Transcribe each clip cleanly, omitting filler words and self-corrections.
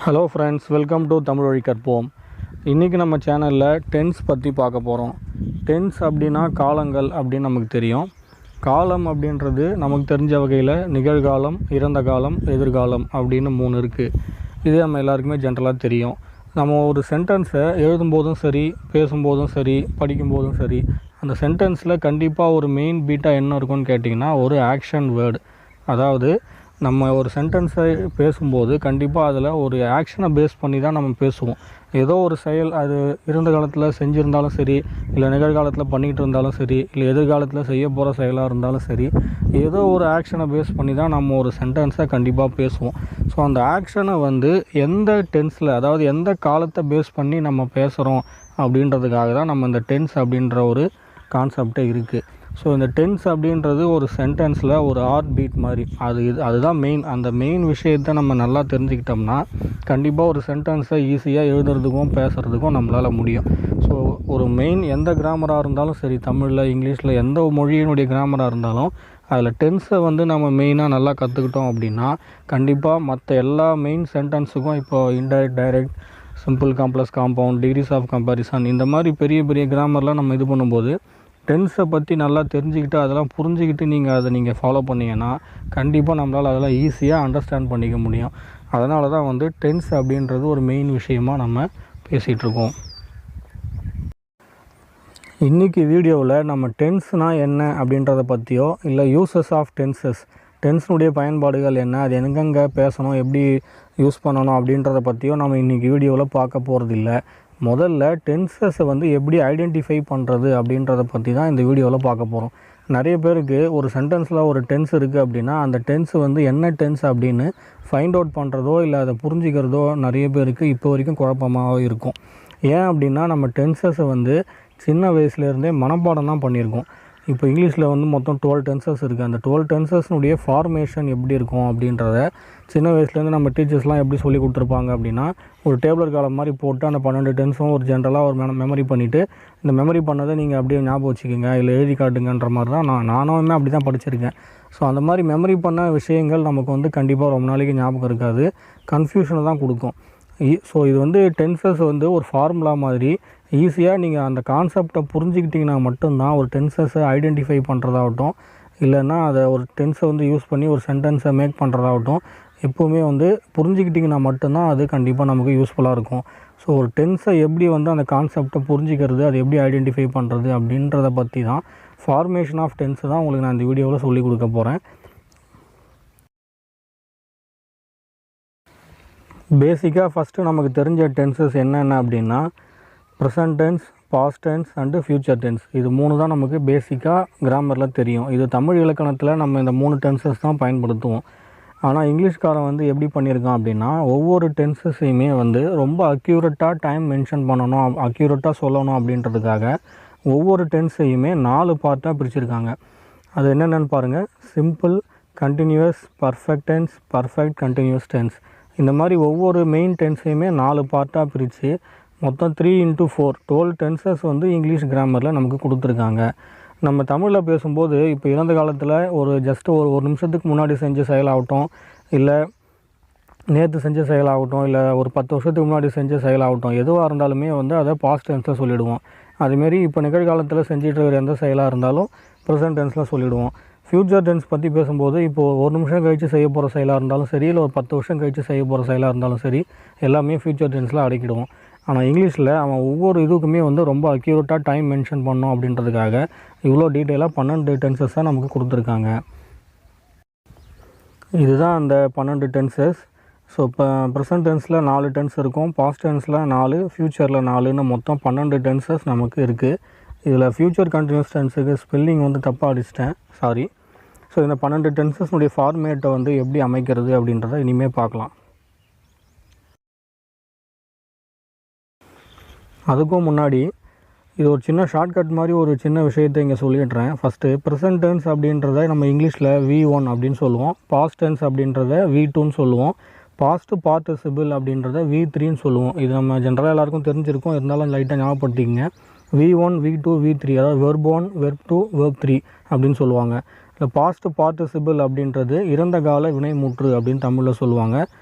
Hello friends, welcome to Tamil வழி கற்போம். இன்றைக்கி நம்ம சேனலில் டென்ஸ் பற்றி பார்க்க போகிறோம். டென்ஸ் அப்படின்னா காலங்கள் அப்படின்னு நமக்கு தெரியும். காலம் அப்படின்றது நமக்கு தெரிஞ்ச வகையில் நிகழ்காலம், இறந்த காலம், எதிர்காலம் அப்படின்னு 3 இருக்குது. இது நம்ம எல்லாருக்குமே ஜென்ரலாக தெரியும். நம்ம ஒரு சென்டென்ஸை எழுதும்போதும் சரி, பேசும்போதும் சரி, படிக்கும்போதும் சரி, அந்த சென்டென்ஸில் கண்டிப்பாக ஒரு மெயின் பீட்டாக என்ன இருக்குன்னு கேட்டிங்கன்னா ஒரு ஆக்ஷன் வேர்டு. அதாவது நம்ம ஒரு சென்டென்ஸை பேசும்போது கண்டிப்பாக அதில் ஒரு ஆக்ஷனை பேஸ் பண்ணி தான் நம்ம பேசுவோம். ஏதோ ஒரு செயல் அது இறந்த காலத்தில் செஞ்சுருந்தாலும் சரி, இல்லை நிகழ்காலத்தில் பண்ணிகிட்டு இருந்தாலும் சரி, இல்லை எதிர்காலத்தில் செய்ய போகிற செயலாக இருந்தாலும் சரி, ஏதோ ஒரு ஆக்ஷனை பேஸ் பண்ணி தான் நம்ம ஒரு சென்டென்ஸை கண்டிப்பாக பேசுவோம். ஸோ அந்த ஆக்ஷனை எந்த டென்ஸில், அதாவது எந்த காலத்தை பேஸ் பண்ணி நம்ம பேசுகிறோம் அப்படின்றதுக்காக தான் நம்ம இந்த டென்ஸ் அப்படின்ற ஒரு கான்செப்டே இருக்குது. ஸோ இந்த டென்ஸ் அப்படின்றது ஒரு சென்டென்ஸில் ஒரு ஹார்ட் பீட் மாதிரி. அதுதான் மெயின். அந்த மெயின் விஷயத்தை நம்ம நல்லா தெரிஞ்சுக்கிட்டோம்னா கண்டிப்பாக ஒரு சென்டென்ஸை ஈஸியாக எழுதுறதுக்கும் பேசுகிறதுக்கும் நம்மளால் முடியும். ஸோ ஒரு மெயின் எந்த கிராமராக இருந்தாலும் சரி, தமிழில், இங்கிலீஷில், எந்த மொழியினுடைய கிராமராக இருந்தாலும் அதில் டென்ஸை நம்ம மெயினாக நல்லா கற்றுக்கிட்டோம் அப்படின்னா கண்டிப்பாக மற்ற எல்லா மெயின் சென்டென்ஸுக்கும், இப்போ indirect, direct, simple, complex, compound, degrees of comparison, இந்த மாதிரி பெரிய பெரிய கிராமர்லாம் நம்ம இது பண்ணும்போது டென்ஸை பற்றி நல்லா தெரிஞ்சுக்கிட்டு அதெல்லாம் புரிஞ்சுக்கிட்டு நீங்கள் ஃபாலோ பண்ணிங்கன்னா கண்டிப்பாக நம்மளால் அதெல்லாம் ஈஸியாக அண்டர்ஸ்டாண்ட் பண்ணிக்க முடியும். அதனால தான் டென்ஸ் அப்படின்றது ஒரு மெயின் விஷயமாக நம்ம பேசிகிட்ருக்கோம். இன்றைக்கி வீடியோவில் நம்ம டென்ஸ்னால் என்ன அப்படின்றத பற்றியோ, இல்லை யூசஸ் ஆஃப் டென்ஸனுடைய பயன்பாடுகள் என்ன, அது எங்கெங்கே பேசணும், எப்படி யூஸ் பண்ணணும் அப்படின்றத பற்றியோ நம்ம இன்றைக்கி வீடியோவில் பார்க்க போகிறதில்ல. முதல்ல டென்சஸை எப்படி ஐடென்டிஃபை பண்ணுறது அப்படின்றத பற்றி தான் இந்த வீடியோவில் பார்க்க போகிறோம். நிறைய பேருக்கு ஒரு சென்டென்ஸில் ஒரு டென்ஸ் இருக்குது அப்படின்னா அந்த டென்ஸ் என்ன டென்ஸ் அப்படின்னு ஃபைண்ட் அவுட் பண்ணுறதோ இல்லை அதை புரிஞ்சிக்கிறதோ நிறைய பேருக்கு இப்போ வரைக்கும் குழப்பமாக இருக்கும். ஏன் அப்படின்னா நம்ம டென்சஸை சின்ன வயசுலேருந்தே மனப்பாடம் தான் பண்ணியிருக்கோம். இப்போ இங்கிலீஷில் மொத்தம் 12 டென்சஸ் இருக்குது. அந்த 12 டென்சஸ்னுடைய ஃபார்மேஷன் எப்படி இருக்கும் அப்படின்றத சின்ன வயசுலேருந்து நம்ம டீச்சர்ஸ்லாம் எப்படி சொல்லி கொடுத்துருப்பாங்க அப்படின்னா, ஒரு டேபிளர் காலம் மாதிரி போட்டு அந்த 12 டென்ஸும் ஒரு ஜென்ரலாக ஒரு மெமரி பண்ணிவிட்டு, இந்த மெமரி பண்ணதை நீங்கள் அப்படியே ஞாபகம் வச்சுக்கோங்க, இல்லை எழுதி காட்டுங்கன்ற மாதிரி தான் நானுமே அப்படி தான் படிச்சிருக்கேன். ஸோ அந்த மாதிரி மெமரி பண்ண விஷயங்கள் நமக்கு கண்டிப்பாக ரொம்ப நாளைக்கு ஞாபகம் இருக்காது, கன்ஃபியூஷனை தான் கொடுக்கும். ஸோ இது டென்சஸ் ஒரு ஃபார்முலா மாதிரி ஈஸியாக நீங்கள் அந்த கான்செப்டை புரிஞ்சுக்கிட்டிங்கன்னா மட்டும்தான் ஒரு டென்சஸை ஐடென்டிஃபை பண்ணுறதாகட்டும், இல்லைன்னா அதை ஒரு டென்ஸை யூஸ் பண்ணி ஒரு சென்டென்ஸை மேக் பண்ணுறதாகட்டும், எப்போவுமே புரிஞ்சுக்கிட்டிங்கன்னா மட்டும்தான் அது கண்டிப்பாக நமக்கு யூஸ்ஃபுல்லாக இருக்கும். ஸோ ஒரு டென்ஸை எப்படி அந்த கான்செப்டை புரிஞ்சிக்கிறது, அதை எப்படி ஐடென்டிஃபை பண்ணுறது அப்படின்றத பற்றி தான், ஃபார்மேஷன் ஆஃப் டென்ஸ் தான் உங்களுக்கு நான் இந்த வீடியோவில் சொல்லிக் கொடுக்க போகிறேன். பேசிக்காக ஃபஸ்ட்டு நமக்கு தெரிஞ்ச டென்சஸ் என்னென்ன அப்படின்னா present tense, past tense and future tense. இது 3 தான் நமக்கு பேசிக்காக கிராமரில் தெரியும். இது தமிழ் இலக்கணத்தில் நம்ம இந்த 3 டென்சஸ் தான் பயன்படுத்துவோம். ஆனால் இங்கிலீஷ்காரன் எப்படி பண்ணியிருக்கான் அப்படின்னா ஒவ்வொரு டென்சஸையுமே ரொம்ப அக்யூரேட்டாக டைம் மென்ஷன் பண்ணணும், அக்யூரேட்டாக சொல்லணும் அப்படின்றதுக்காக ஒவ்வொரு டென்ஸையுமே 4 பார்ட்டாக பிரிச்சுருக்காங்க. அது என்னென்னு பாருங்கள். Simple, continuous, perfect tense, perfect continuous tense. இந்த மாதிரி ஒவ்வொரு மெயின் டென்ஸையுமே 4 பார்ட்டாக பிரித்து மொத்தம் 3x4 12 டென்சஸ் இங்கிலீஷ் கிராமரில் நமக்கு கொடுத்துருக்காங்க. நம்ம தமிழில் பேசும்போது இப்போ இறந்த காலத்தில் ஒரு ஒரு நிமிஷத்துக்கு முன்னாடி செஞ்ச செயலாகட்டும், இல்லை நேற்று செஞ்ச செயலாகட்டும், இல்லை ஒரு 10 வருஷத்துக்கு முன்னாடி செஞ்ச செயலாகட்டும், எதுவாக இருந்தாலுமே அதை பாஸ்ட் டென்ஸில் சொல்லிவிடுவோம். அதுமாரி இப்போ நிகழ்காலத்தில் செஞ்சிட்டு இருக்கிற எந்த செயலாக இருந்தாலும் ப்ரெசன்ட் டென்ஸில் சொல்லிவிடுவோம். ஃப்யூச்சர் டென்ஸ் பற்றி பேசும்போது இப்போது ஒரு நிமிஷம் கழித்து செய்ய போகிற செயலாக இருந்தாலும் சரி, இல்லை ஒரு 10 வருஷம் கழித்து செய்ய போகிற செயலாக இருந்தாலும் சரி, எல்லாமே ஃப்யூச்சர் டென்ஸில் அடக்கிடுவோம். ஆனால் இங்கிலீஷில் அவன் ஒவ்வொரு இதுக்குமே ரொம்ப அக்யூரேட்டாக டைம் மென்ஷன் பண்ணோம் அப்படின்றதுக்காக இவ்வளோ டீட்டெயிலாக 12 டென்சஸாக நமக்கு கொடுத்துருக்காங்க. இதுதான் அந்த 12 டென்சஸ். ஸோ இப்போ ப்ரெசன்ட் டென்ஸில் 4 டென்ஸ் இருக்கும், பாஸ்ட் டென்ஸில் 4, ஃப்யூச்சரில் 4ன்னு மொத்தம் 12 டென்சஸ் நமக்கு இருக்குது. இதில் ஃப்யூச்சர் கண்டினியூஸ் டென்ஸுக்கு ஸ்பெல்லிங் தப்பாக அடிச்சிட்டேன், சாரி. ஸோ இந்த 12 டென்சஸ்னுடைய ஃபார்மேட்டை எப்படி அமைக்கிறது அப்படின்றத இனிமேல் பார்க்கலாம். அதுக்கும் முன்னாடி இது ஒரு சின்ன ஷார்ட்கட் மாதிரி ஒரு சின்ன விஷயத்தை இங்கே சொல்லிடுறேன். ஃபஸ்ட்டு ப்ரெசன்ட் டென்ஸ் அப்படின்றத நம்ம இங்கிலீஷில் V1 அப்படின்னு சொல்லுவோம், பாஸ்ட் டென்ஸ் அப்படின்றத V2ன்னு சொல்லுவோம், பாஸ்ட்டு பார்ட்டிசிபிள் அப்படின்றத V3ன்னு சொல்லுவோம். இது நம்ம ஜென்ரலாக எல்லாருக்கும் தெரிஞ்சிருக்கும், இருந்தாலும் லைட்டாக ஞாபகப்படுத்திக்கங்க. V1, V2, V3, அதாவது வெர்ப் 1, வெர்ப் 2, வெர்ப் 3 அப்படின்னு சொல்லுவாங்க. இல்லை பாஸ்ட் பார்ட்டிசிபிள் அப்படின்றது இறந்த கால வினைமுற்று அப்படின்னு தமிழில் சொல்லுவாங்க.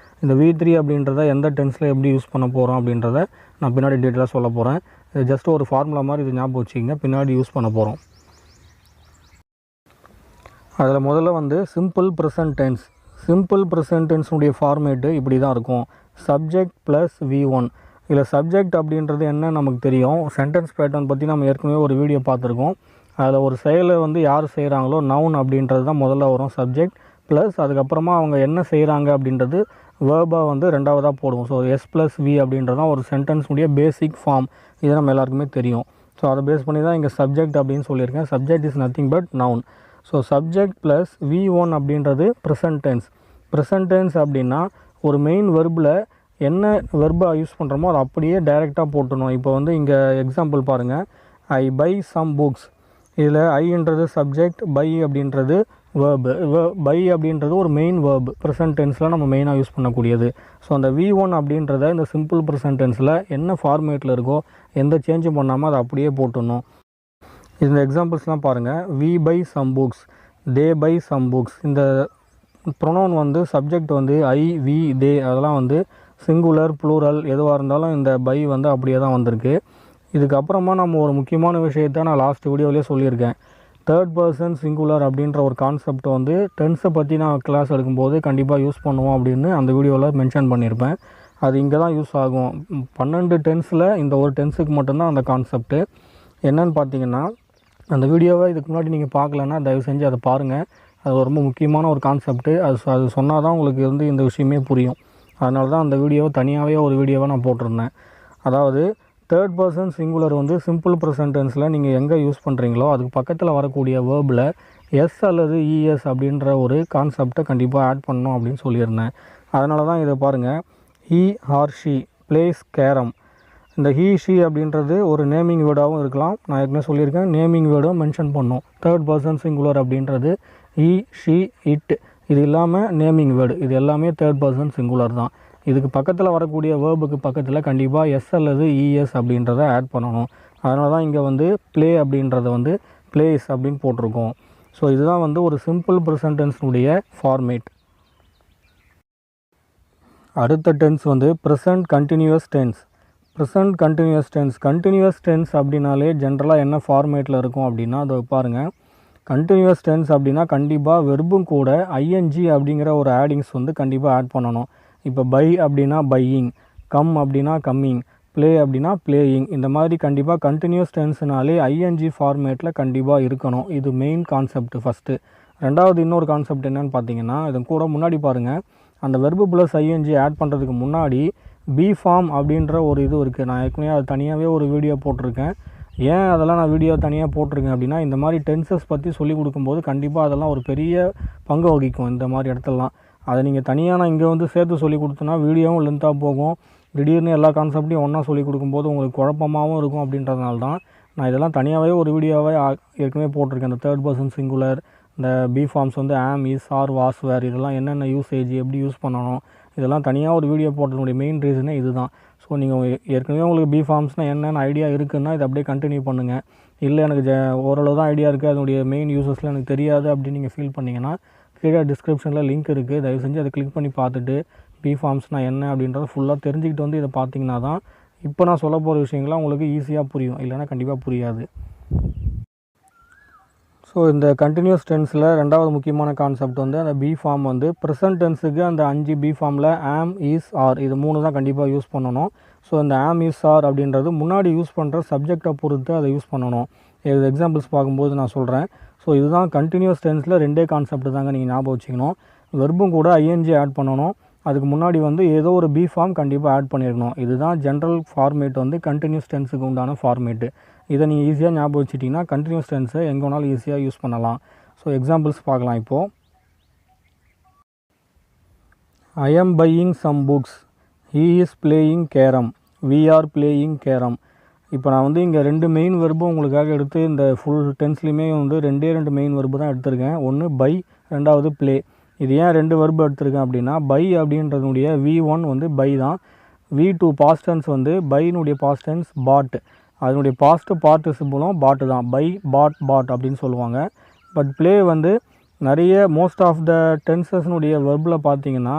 இந்த V3 அப்படின்றத எந்த டென்ஸில் எப்படி யூஸ் பண்ண போகிறோம் அப்படின்றத நான் பின்னாடி டீட்டெயிலாக சொல்ல போகிறேன். இது ஜஸ்ட் ஒரு ஃபார்முலா மாதிரி இது ஞாபகம் வச்சுக்கிங்க, பின்னாடி யூஸ் பண்ண போகிறோம். அதில் முதல்ல வந்து simple present tense. Simple present டென்ஸுடைய ஃபார்மேட்டு இப்படி தான் இருக்கும். Subject plus V1. இதில் சப்ஜெக்ட் அப்படின்றது என்ன நமக்கு தெரியும். சென்டென்ஸ் பேட்டர்ன் பற்றி நம்ம ஏற்கனவே ஒரு வீடியோ பார்த்துருக்கோம். அதில் ஒரு செயலை வந்து யார் செய்கிறாங்களோ நவுன் அப்படின்றது தான் முதல்ல வரும் சப்ஜெக்ட். ப்ளஸ் அதுக்கப்புறமா அவங்க என்ன செய்கிறாங்க அப்படின்றது வேர்பாக வந்து ரெண்டாவதாக போடுவோம். ஸோ S + V அப்படின்றது தான் ஒரு சென்டென்ஸுடைய பேசிக் ஃபார்ம். இது நம்ம எல்லாருக்குமே தெரியும். ஸோ அதை பேஸ் பண்ணி தான் இங்கே சப்ஜெக்ட் அப்படின்னு சொல்லியிருக்கேன். Subject is nothing but noun. So subject plus V1 அப்படின்றது ப்ரெசன்ட் டென்ஸ். ப்ரெசன்ட் டென்ஸ் அப்படின்னா ஒரு மெயின் வெர்பில் என்ன வெர்பை யூஸ் பண்ணுறோமோ அதை அப்படியே டைரெக்டாக போட்டணும். இப்போ வந்து இங்கே எக்ஸாம்பிள் பாருங்கள். ஐ பை சம் புக்ஸ். இதில் ஐன்றது சப்ஜெக்ட், பை அப்படின்றது வேர்பு. பை அப்படின்றது ஒரு மெயின் வேர்பு. ப்ரெசன்ட் டென்ஸில் நம்ம மெயினாக யூஸ் பண்ணக்கூடியது. ஸோ அந்த V1 அப்படின்றத இந்த சிம்பிள் ப்ரெசன்ட் டென்ஸில் என்ன ஃபார்மேட்டில் இருக்கோ எந்த சேஞ்சும் பண்ணாமல் அதை அப்படியே போட்டுடணும். இந்த எக்ஸாம்பிள்ஸ்லாம் பாருங்கள். We buy some books, they buy some books. இந்த ப்ரொனவுன் வந்து சப்ஜெக்ட் வந்து ஐ, வி, தே அதெல்லாம் வந்து சிங்குலர், ப்ளூரல் எதுவாக இருந்தாலும் இந்த பை வந்து அப்படியே தான் வந்திருக்கு. இதுக்கப்புறமா நம்ம ஒரு முக்கியமான விஷயத்தை நான் லாஸ்ட் வீடியோவிலே சொல்லியிருக்கேன். தேர்ட் பர்சன் சிங்குலர் அப்படின்ற ஒரு கான்செப்ட் வந்து டென்ஸை பற்றி நான் கிளாஸ் எடுக்கும்போது கண்டிப்பாக யூஸ் பண்ணுவோம் அப்படின்னு அந்த வீடியோவில் மென்ஷன் பண்ணியிருப்பேன். அது இங்கே தான் யூஸ் ஆகும். 12 டென்ஸில் இந்த ஒரு டென்ஸுக்கு மட்டும்தான் அந்த கான்செப்ட்டு. என்னன்னு பார்த்தீங்கன்னா, அந்த வீடியோவை இதுக்கு முன்னாடி நீங்கள் பார்க்கலன்னா தயவு செஞ்சு அதை பாருங்கள். அது ரொம்ப முக்கியமான ஒரு கான்செப்ட்டு. அது சொன்னால் தான் உங்களுக்கு வந்து இந்த விஷயமே புரியும். அதனால தான் அந்த வீடியோவை தனியாகவே ஒரு வீடியோவை நான் போட்டிருந்தேன். அதாவது தேர்ட் பர்சன் சிங்குலர் வந்து சிம்பிள் ப்ரெசன்ட் டென்ஸில் நீங்கள் எங்கே யூஸ் பண்ணுறீங்களோ அதுக்கு பக்கத்தில் வரக்கூடிய வேர்பில் எஸ் அல்லது இஎஸ் அப்படின்ற ஒரு கான்செப்டை கண்டிப்பாக ஆட் பண்ணணும் அப்படின்னு சொல்லியிருந்தேன். அதனால தான் இதை பாருங்கள். He or she place carrom. இந்த ஹீ ஷீ அப்படின்றது ஒரு நேமிங் வேர்டாகவும் இருக்கலாம். நான் ஏற்கனவே சொல்லியிருக்கேன், நேமிங் வேர்டும் மென்ஷன் பண்ணோம். தேர்ட் பர்சன் சிங்குலர் அப்படின்றது ஹீ, ஷீ, இட் இது இல்லாமல் நேமிங் வேர்டு. இது எல்லாமே தேர்ட் பர்சன் சிங்குலர் தான். இதுக்கு பக்கத்தில் வரக்கூடிய வேர்புக்கு பக்கத்தில் கண்டிப்பாக எஸ் அல்லது இஎஸ் அப்படின்றத ஆட் பண்ணணும். அதனால தான் இங்கே வந்து ப்ளே அப்படின்றத வந்து பிளேஸ் அப்படின்னு போட்டிருக்கோம். ஸோ இதுதான் வந்து ஒரு சிம்பிள் ப்ரெசன்ட் டென்ஸுடைய ஃபார்மேட். அடுத்த டென்ஸ் வந்து present continuous tense. Present continuous tense. Continuous tense அப்படின்னாலே ஜென்ரலாக என்ன ஃபார்மேட்டில் இருக்கும் அப்படின்னா, அதை பாருங்கள். கண்டினியூஸ் டென்ஸ் அப்படின்னா கண்டிப்பாக வெர்பும் கூட ஐஎன்ஜி அப்படிங்கிற ஒரு ஆடிங்ஸ் வந்து கண்டிப்பாக ஆட் பண்ணணும். இப்போ பை அப்படின்னா பையிங், கம் அப்படின்னா கம்மிங், ப்ளே அப்படின்னா பிளேயிங். இந்த மாதிரி கண்டிப்பாக கண்டினியூஸ் டென்ஸ்னாலே ஐஎன்ஜி ஃபார்மேட்டில் கண்டிப்பாக இருக்கணும். இது மெயின் கான்செப்ட் ஃபஸ்ட்டு. ரெண்டாவது இன்னொரு கான்செப்ட் என்னென்னு பார்த்தீங்கன்னா, இது கூட முன்னாடி பாருங்கள். அந்த வெர்பு ப்ளஸ் ஐஎன்ஜி ஆட் பண்ணுறதுக்கு முன்னாடி பி ஃபார்ம் அப்படின்ற ஒரு இது இருக்குது. நான் ஏற்கனவே அது தனியாகவே ஒரு வீடியோ போட்டிருக்கேன். ஏன் அதெல்லாம் நான் வீடியோ தனியாக போட்டிருக்கேன் அப்படின்னா, இந்த மாதிரி டென்சஸ் பற்றி சொல்லிக் கொடுக்கும்போது கண்டிப்பாக அதெல்லாம் ஒரு பெரிய பங்கு வகிக்கும் இந்த மாதிரி இடத்துலலாம். அதை நீங்கள் தனியாக நான் இங்கே வந்து சேர்த்து சொல்லிக் கொடுத்தோன்னா வீடியோவும் லென்த்தாக போகும். திடீர்னு எல்லா கான்செப்டையும் ஒன்றா சொல்லிக் கொடுக்கும்போது உங்களுக்கு குழப்பமாகவும் இருக்கும். அப்படின்றதுனால தான் நான் இதெல்லாம் தனியாகவே ஒரு வீடியோவே ஏற்கனவே போட்டிருக்கேன். இந்த தேர்ட் பர்சன் சிங்குலர், இந்த பி ஃபார்ம்ஸ் வந்து ஆம், இஸ், ஆர், வாஸ், வேர் இதெல்லாம் என்னென்ன யூசேஜ், எப்படி யூஸ் பண்ணணும், இதெல்லாம் தனியாக ஒரு வீடியோ போட்டதுனுடைய மெயின் ரீசனே இது தான். ஸோ நீங்கள் ஏற்கனவே உங்களுக்கு பி ஃபார்ம்ஸ்னால் என்னென்ன ஐடியா இருக்குன்னா இதை அப்படியே கண்டினியூ பண்ணுங்கள். இல்லை எனக்கு ஓரளவு தான் ஐடியா இருக்குது, அதனுடைய மெயின் யூசஸ்லாம் எனக்கு தெரியாது அப்படின்னு நீங்கள் ஃபீல் பண்ணிங்கன்னா கீழே டிஸ்கிரிப்ஷனில் லிங்க் இருக்குது. தயவு செஞ்சு அதை கிளிக் பண்ணி பார்த்துட்டு பி ஃபார்ம்ஸ்னால் என்ன அப்படின்றத ஃபுல்லாக தெரிஞ்சுக்கிட்டு வந்து இதை பார்த்தீங்கன்னா தான் இப்போ நான் சொல்ல போகிற விஷயங்கள்லாம் உங்களுக்கு ஈஸியாக புரியும். இல்லைனா கண்டிப்பாக புரியாது. ஸோ இந்த கண்டினியூஸ் டென்ஸில் ரெண்டாவது முக்கியமான கான்செப்ட் வந்து அந்த பி ஃபார்ம் வந்து ப்ரெசன்ட் டென்ஸுக்கு அந்த 5 பி ஃபார்மில் ஆம், இஸ், ஆர் இது 3 தான் கண்டிப்பாக யூஸ் பண்ணணும். ஸோ இந்த ஆம், இஸ், ஆர் அப்படின்றது முன்னாடி யூஸ் பண்ணுற சப்ஜெக்டை பொறுத்து அதை யூஸ் பண்ணணும். இது எக்ஸாம்பிள்ஸ் பார்க்கும்போது நான் சொல்கிறேன். ஸோ இதுதான் கண்டினியூஸ் டென்ஸில் ரெண்டே கான்செப்ட் தாங்க நீங்கள் ஞாபகம் வச்சுக்கணும். வெர்பும் கூட ஐஎன்ஜி ஆட் பண்ணணும். அதுக்கு முன்னாடி வந்து ஏதோ ஒரு பி ஃபார்ம் கண்டிப்பாக ஆட் பண்ணியிருக்கணும். இதுதான் ஜென்ரல் ஃபார்மேட் வந்து கண்டினியூஸ் டென்ஸுக்கு உண்டான ஃபார்மேட்டு. இதை நீங்கள் ஈஸியாக ஞாபகம் வச்சுட்டிங்கன்னா கண்டினியூஸ் டென்ஸை எங்கே வேணாலும் ஈஸியாக யூஸ் பண்ணலாம். ஸோ எக்ஸாம்பிள்ஸ் பார்க்கலாம் இப்போது. I am buying some books, he is playing carrom, we are playing carrom. இப்போ நான் வந்து இங்கே 2 மெயின் வெர்பும் உங்களுக்காக எடுத்து இந்த ஃபுல் டென்ஸ்லையுமே வந்து 2 மெயின் வெர்பு தான் எடுத்திருக்கேன். ஒன்று பை, ரெண்டாவது ப்ளே. இது ஏன் 2 வெர்பு எடுத்திருக்கேன் அப்படின்னா, பை அப்படின்றதுனுடைய V1 வந்து பை தான். V2 பாஸ்ட் டென்ஸ் வந்து பைனுடைய பாஸ்ட் டென்ஸ் பாட். அதனுடைய பாஸ்ட் பார்ட்டிசிபிளும் பாட்டு தான். பை, பாட், பாட் அப்படின்னு சொல்லுவாங்க. பட் ப்ளே வந்து நிறைய மோஸ்ட் ஆஃப் த டென்சஸ்னுடைய வெர்பில் பார்த்தீங்கன்னா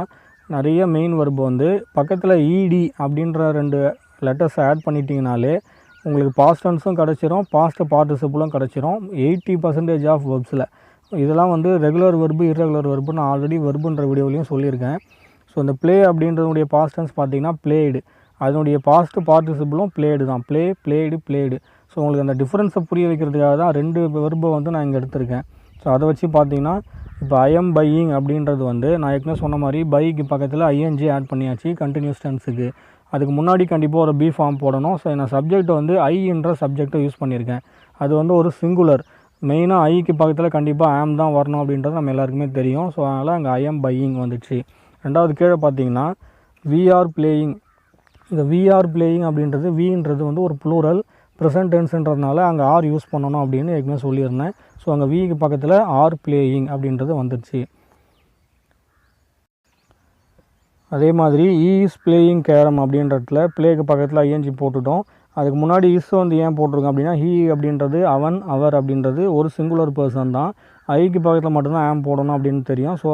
நிறைய மெயின் வெர்பு வந்து பக்கத்தில் இடி அப்படின்ற 2 லெட்டர்ஸ் ஆட் பண்ணிட்டீங்கனாலே உங்களுக்கு பாஸ்ட் டென்ஸும் கிடச்சிரும், பாஸ்ட் பார்ட்டிசிபிளும் கிடச்சிரும் 80% ஆஃப் வெர்ப்ஸில். இதெல்லாம் வந்து ரெகுலர் வெர்பு, இர்ரெகுலர் வெர்பு நான் ஆல்ரெடி வெர்புன்ற வீடியோலையும் சொல்லியிருக்கேன். ஸோ இந்த ப்ளே அப்படின்றதுடைய பாஸ்ட் டென்ஸ் பார்த்தீங்கன்னா பிளேடு, அதனுடைய பாஸ்ட் பார்ட்டிசிபிளும் பிளேடு தான். Play, blade, blade. ஸோ உங்களுக்கு அந்த டிஃப்ரென்ஸை புரிய வைக்கிறதுக்காக தான் 2 வெர்பை வந்து நான் இங்கே எடுத்திருக்கேன். ஸோ அதை வச்சு பார்த்தீங்கன்னா இப்போ ஐ எம் பையிங் அப்படின்றது வந்து நான் ஏற்கனவே சொன்ன மாதிரி பைக்கு பக்கத்தில் ஐஎன்ஜி ஆட் பண்ணியாச்சு கண்டினியூஸ் டென்ஸுக்கு. அதுக்கு முன்னாடி கண்டிப்பாக ஒரு பி ஃபார்ம் போடணும். ஸோ நான் சப்ஜெக்ட் வந்து ஐன்ற சப்ஜெக்டை யூஸ் பண்ணியிருக்கேன். அது வந்து ஒரு சிங்குலர். மெயினாக ஐக்கு பக்கத்தில் கண்டிப்பாக ஆம் தான் வரணும் அப்படின்றது நம்ம எல்லாருக்குமே தெரியும். ஸோ அதனால் அங்கே ஐ எம் பையிங் வந்துச்சு. ரெண்டாவது கீழே பார்த்தீங்கன்னா வி ஆர் பிளேயிங். இந்த வி ஆர் பிளேயிங் அப்படின்றது வின்றது வந்து ஒரு ப்ளூரல் ப்ரெசன்ட் டென்ஸ்ன்றதுனால அங்கே ஆர் யூஸ் பண்ணணும் அப்படின்னு ஏற்கனவே சொல்லியிருந்தேன். ஸோ அங்கே விக்கு பக்கத்தில் ஆர் பிளேயிங் அப்படின்றது வந்துடுச்சு. அதே மாதிரி இஸ் பிளேயிங் கேரம் அப்படின்றதுல பிளேக்கு பக்கத்தில் ஐஎன்ஜி போட்டுட்டோம். அதுக்கு முன்னாடி இஸ் வந்து ஏன் போட்டிருக்கோம் அப்படின்னா ஹீ அப்படின்றது அவன், அவர் அப்படின்றது ஒரு சிங்குலர் பர்சன் தான். ஐக்கு பக்கத்தில் மட்டும்தான் ஆம் போடணும் அப்படின்னு தெரியும். ஸோ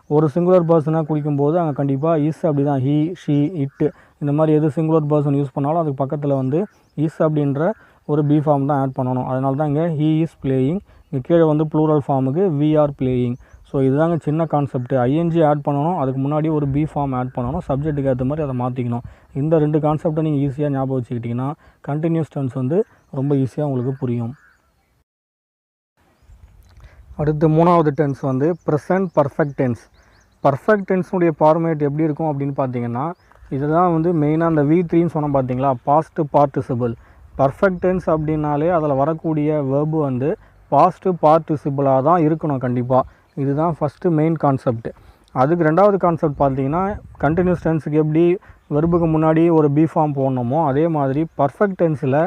ஒரு சிங்குலர் பர்சனாக குடிக்கும்போது அங்கே கண்டிப்பாக இஸ் அப்படி தான், ஹீ, ஷீ, இட்டு இந்த மாதிரி எது சிங்குலர் பர்சன் யூஸ் பண்ணாலும் அதுக்கு பக்கத்தில் வந்து இஸ் அப்படின்ற ஒரு பி ஃபார்ம் தான் ஆட் பண்ணணும். அதனால தான் இங்கே ஹீ இஸ் பிளேயிங். இங்கே கீழே வந்து ப்ளூரல் ஃபார்முக்கு வி ஆர் பிளேயிங். ஸோ இதுதாங்க சின்ன கான்செப்ட். ஐஎன்ஜி ஆட் பண்ணணும், அதுக்கு முன்னாடி ஒரு பி ஃபார்ம் ஆட் பண்ணணும், சப்ஜெக்ட்டுக்கு ஏற்ற மாதிரி அதை மாற்றிக்கணும். இந்த 2 கான்செப்டை நீங்கள் ஈஸியாக ஞாபகம் வச்சுக்கிட்டிங்கன்னா கண்டினியூஸ் டென்ஸ் வந்து ரொம்ப ஈஸியாக உங்களுக்கு புரியும். அடுத்து 3வது டென்ஸ் வந்து ப்ரெசன்ட் பர்ஃபெக்ட் டென்ஸ். பர்ஃபெக்ட் டென்ஸுடைய ஃபார்மேட் எப்படி இருக்கும் அப்படின்னு பார்த்தீங்கன்னா இதுதான் வந்து மெயினாக அந்த V3ன்னு சொன்னால் பார்த்தீங்களா, பாஸ்ட் பார்ட்டிசிபிள். பர்ஃபெக்ட் டென்ஸ் அப்படின்னாலே அதில் வரக்கூடிய வெர்பு வந்து பாஸ்ட் பார்ட்டிசிபிளாக தான் இருக்கணும் கண்டிப்பாக. இதுதான் ஃபஸ்ட்டு மெயின் கான்செப்ட். அதுக்கு 2வது கான்செப்ட் பார்த்தீங்கன்னா கண்டினியூஸ் டென்ஸுக்கு எப்படி வெர்புக்கு முன்னாடி ஒரு பி ஃபார்ம் போடணுமோ அதே மாதிரி பர்ஃபெக்ட் டென்ஸில்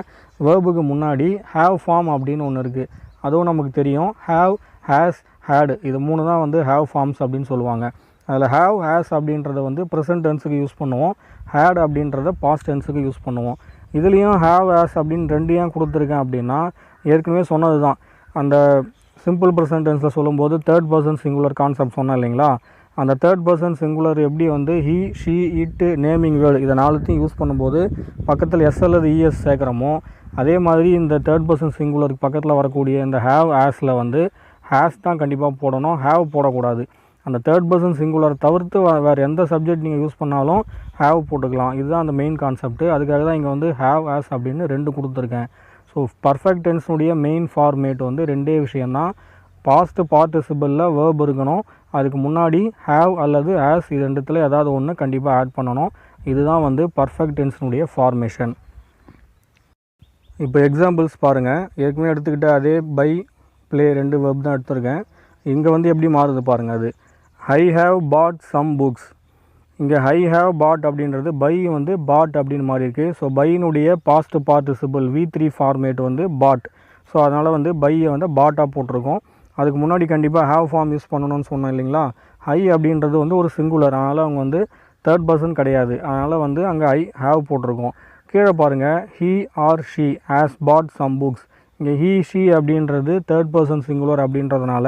வெர்புக்கு முன்னாடி ஹேவ் ஃபார்ம் அப்படின்னு ஒன்று இருக்குது. அதுவும் நமக்கு தெரியும். ஹேவ், ஹேஸ், ஹேடு இது 3 தான் வந்து ஹேவ் ஃபார்ம்ஸ் அப்படின்னு சொல்லுவாங்க. அதில் ஹேவ், ஹேஸ் அப்படின்றத வந்து ப்ரெசன்ட் டென்ஸுக்கு யூஸ் பண்ணுவோம், ஹேட் அப்படின்றத பாஸ்ட் டென்ஸுக்கு யூஸ் பண்ணுவோம். இதுலேயும் ஹேவ், ஹேஸ் அப்படின்னு 2 ஏன் கொடுத்துருக்கேன் அப்படின்னா ஏற்கனவே சொன்னது தான். அந்த சிம்பிள் ப்ரெசன்ட் டென்ஸில் சொல்லும்போது 3rd பர்சன் சிங்குலர் கான்செப்ட் சொன்னேன் இல்லைங்களா, அந்த 3rd பர்சன் சிங்குலர் எப்படி வந்து ஹீ, ஷீ, இட்டு, நேமிங் வேர்டு இதை 4த்தையும் யூஸ் பண்ணும்போது பக்கத்தில் எஸ் அல்லது இஎஸ் சேர்க்குறோமோ அதே மாதிரி இந்த 3rd பர்சன் சிங்குலருக்கு பக்கத்தில் வரக்கூடிய இந்த ஹேவ், ஹேஸில் வந்து ஹேஸ் தான் கண்டிப்பாக போடணும், ஹேவ் போடக்கூடாது. அந்த 3rd பர்சன் சிங்குலர் தவிர்த்து வேறு எந்த சப்ஜெக்ட் நீங்கள் யூஸ் பண்ணாலும் ஹேவ் போட்டுக்கலாம். இதுதான் அந்த மெயின் கான்செப்ட். அதுக்காக தான் இங்கே வந்து ஹேவ், ஹேஸ் அப்படின்னு 2 கொடுத்துருக்கேன். ஸோ பர்ஃபெக்ட் டென்ஸுடைய மெயின் ஃபார்மேட் வந்து 2 விஷயந்தான். பாஸ்ட் பார்ட்டிசிபிளில் வேர்ப் இருக்கணும், அதுக்கு முன்னாடி ஹேவ் அல்லது ஹேஸ் இது 2த்தில் ஏதாவது ஒன்று கண்டிப்பாக ஆட் பண்ணணும். இதுதான் வந்து பர்ஃபெக்ட் டென்ஸினுடைய ஃபார்மேஷன். இப்போ எக்ஸாம்பிள்ஸ் பாருங்கள். ஏற்கனவே எடுத்துக்கிட்ட அதே பை, ப்ளே 2 வேர்ப் தான் எடுத்திருக்கேன். இங்கே வந்து எப்படி மாறுது பாருங்கள். அது I have bought some books. இங்கே ஐ ஹேவ் பாட் அப்படின்றது பை வந்து பாட் அப்படின்னு மாறி இருக்குது. ஸோ பையினுடைய பாஸ்ட் பார்ட்டிசிபிள் V3 ஃபார்மேட் வந்து பாட். ஸோ அதனால் வந்து பையை வந்து பாட்டாக போட்டிருக்கோம். அதுக்கு முன்னாடி கண்டிப்பாக ஹேவ் ஃபார்ம் யூஸ் பண்ணணும்னு சொன்னோம் இல்லைங்களா. ஐ அப்படின்றது வந்து ஒரு சிங்குலர், அதனால் அவங்க வந்து 3rd பர்சன் கிடையாது, அதனால் வந்து அங்கே ஐ ஹேவ் போட்டிருக்கோம். கீழே பாருங்கள் he or she has bought some books. இங்கே ஹீ, ஷீ அப்படின்றது 3rd பர்சன் சிங்குலர் அப்படின்றதுனால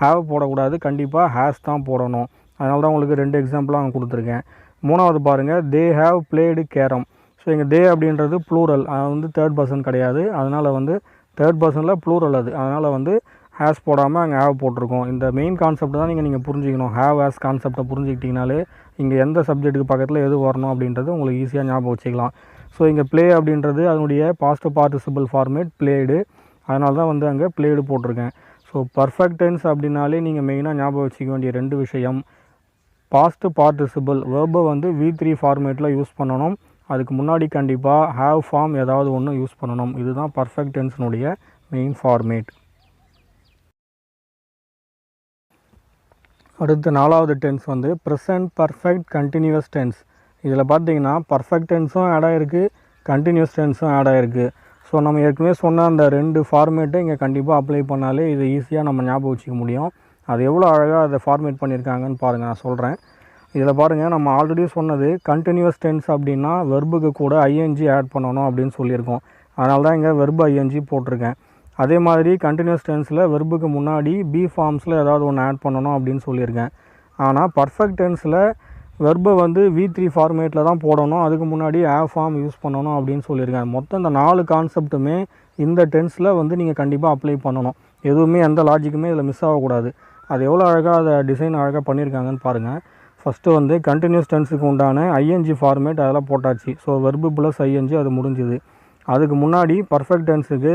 ஹேவ் போடக்கூடாது, கண்டிப்பாக ஹேஸ் தான் போடணும். அதனால தான் உங்களுக்கு 2 எக்ஸாம்பிளாக நான் கொடுத்துருக்கேன். 3வது பாருங்கள் they have played carrom. So இங்கே தே அப்படின்றது ப்ளூரல், அது வந்து 3rd பர்சன் கிடையாது, அதனால் வந்து 3rd பர்சனில் ப்ளூரல் அது, அதனால் வந்து ஹேஸ் போடாமல் அங்கே ஹேவ் போட்டிருக்கோம். இந்த மெயின் கான்செப்ட் தான் நீங்கள் புரிஞ்சிக்கணும். ஹேவ், ஹேஸ் கான்செப்டை புரிஞ்சுக்கிட்டிங்கனாலே இங்கே எந்த சப்ஜெக்ட்டுக்கு பக்கத்தில் எது வரணும் அப்படின்றது உங்களுக்கு ஈஸியாக ஞாபகம் வச்சுக்கலாம். ஸோ இங்கே ப்ளே அப்படின்றது அதனுடைய பாஸ்ட் பார்ட்டிசிபிள் ஃபார்மேட் பிளேடு, அதனால தான் வந்து அங்கே பிளேடு போட்டிருக்கேன். ஸோ பர்ஃபெக்ட் டென்ஸ் அப்படின்னாலே நீங்கள் மெயினாக ஞாபகம் வச்சுக்க வேண்டிய 2 விஷயம், பாஸ்ட் பார்ட்டிசிபிள் வேர்பை வந்து V3 ஃபார்மேட்டில் யூஸ் பண்ணணும், அதுக்கு முன்னாடி கண்டிப்பாக ஹேவ் ஃபார்ம் ஏதாவது ஒன்று யூஸ் பண்ணணும். இதுதான் பர்ஃபெக்ட் டென்ஸினுடைய மெயின் ஃபார்மேட். அடுத்து 4வது டென்ஸ் வந்து ப்ரெசன்ட் பர்ஃபெக்ட் கண்டினியூஸ் டென்ஸ். இதில் பார்த்தீங்கன்னா பர்ஃபெக்ட் டென்ஸும் ஆட் ஆகிருக்கு, கண்டினியூஸ் டென்ஸும் ஆட் ஆகிருக்கு. ஸோ நம்ம ஏற்கனவே சொன்ன அந்த 2 ஃபார்மேட்டை இங்கே கண்டிப்பாக அப்ளை பண்ணாலே இது ஈஸியாக நம்ம ஞாபகம் வச்சுக்க முடியும். அது எவ்வளோ அழகாக அதை ஃபார்மேட் பண்ணியிருக்காங்கன்னு பாருங்கள், நான் சொல்கிறேன். இதில் பாருங்கள், நம்ம ஆல்ரெடி சொன்னது கண்டினியூஸ் டென்ஸ் அப்படின்னா வெர்புக்கு கூட ஐஎன்ஜி ஆட் பண்ணணும் அப்படின்னு சொல்லியிருக்கோம். அதனால தான் இங்கே வெர்பு ஐஎன்ஜி போட்டிருக்கேன். அதே மாதிரி கண்டினியூஸ் டென்ஸில் வெர்புக்கு முன்னாடி பி ஃபார்ம்ஸில் ஏதாவது ஒன்று ஆட் பண்ணணும் அப்படின்னு சொல்லியிருக்கேன். ஆனால் பர்ஃபெக்ட் டென்ஸில் வெர்பை வந்து V3 ஃபார்மேட்டில் தான் போடணும், அதுக்கு முன்னாடி ஹேவ் ஃபார்ம் யூஸ் பண்ணணும் அப்படின்னு சொல்லியிருக்காங்க. மொத்தம் இந்த 4 கான்செப்ட்டுமே இந்த டென்ஸில் வந்து நீங்கள் கண்டிப்பாக அப்ளை பண்ணணும். எதுவுமே எந்த லாஜிக்குமே இதில் மிஸ் ஆகக்கூடாது. அது எவ்வளோ அழகாக அதை டிசைன் அழகாக பண்ணியிருக்காங்கன்னு பாருங்கள். ஃபஸ்ட்டு வந்து கண்டினியூஸ் டென்ஸுக்கு உண்டான ஐஎன்ஜி ஃபார்மேட் அதெல்லாம் போட்டாச்சு. ஸோ வெர்பு ப்ளஸ் ஐஎன்ஜி அது முடிஞ்சுது. அதுக்கு முன்னாடி பர்ஃபெக்ட் டென்ஸுக்கு